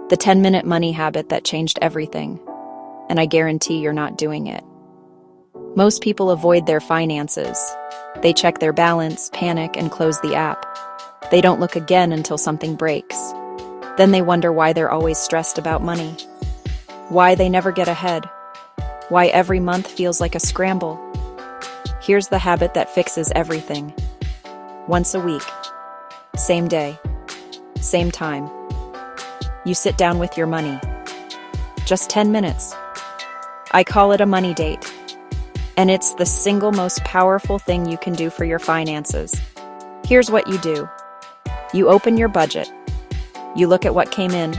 The 10-minute money habit that changed everything, and I guarantee you're not doing it. Most people avoid their finances. They check their balance, panic, and close the app. They don't look again until something breaks. Then they wonder why they're always stressed about money. Why they never get ahead. Why every month feels like a scramble. Here's the habit that fixes everything. Once a week. Same day. Same time. You sit down with your money. Just 10 minutes. I call it a money date. And it's the single most powerful thing you can do for your finances. Here's what you do. You open your budget. You look at what came in.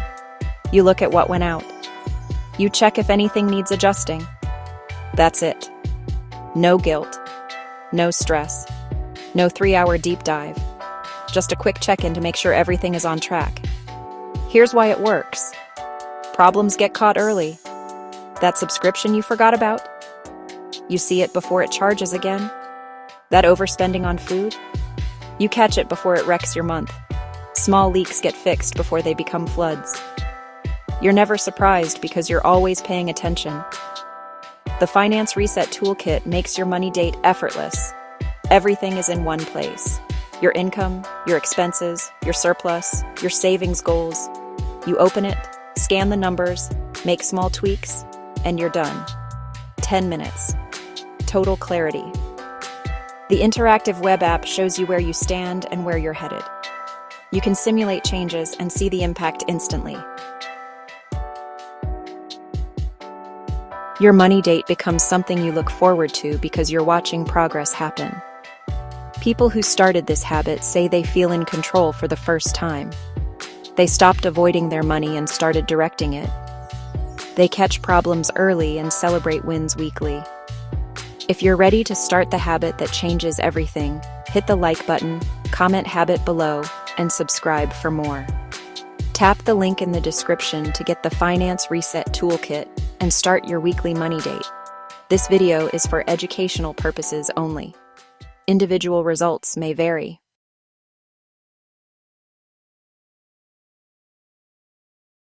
You look at what went out. You check if anything needs adjusting. That's it. No guilt. No stress. No 3-hour deep dive. Just a quick check-in to make sure everything is on track. Here's why it works. Problems get caught early. That subscription you forgot about? You see it before it charges again? That overspending on food? You catch it before it wrecks your month. Small leaks get fixed before they become floods. You're never surprised because you're always paying attention. The Finance Reset Toolkit makes your money date effortless. Everything is in one place. Your income, your expenses, your surplus, your savings goals. You open it, scan the numbers, make small tweaks, and you're done. 10 minutes. Total clarity. The interactive web app shows you where you stand and where you're headed. You can simulate changes and see the impact instantly. Your money date becomes something you look forward to because you're watching progress happen. People who started this habit say they feel in control for the first time. They stopped avoiding their money and started directing it. They catch problems early and celebrate wins weekly. If you're ready to start the habit that changes everything, hit the like button, comment habit below, and subscribe for more. Tap the link in the description to get the Finance Reset Toolkit and start your weekly money date. This video is for educational purposes only. Individual results may vary.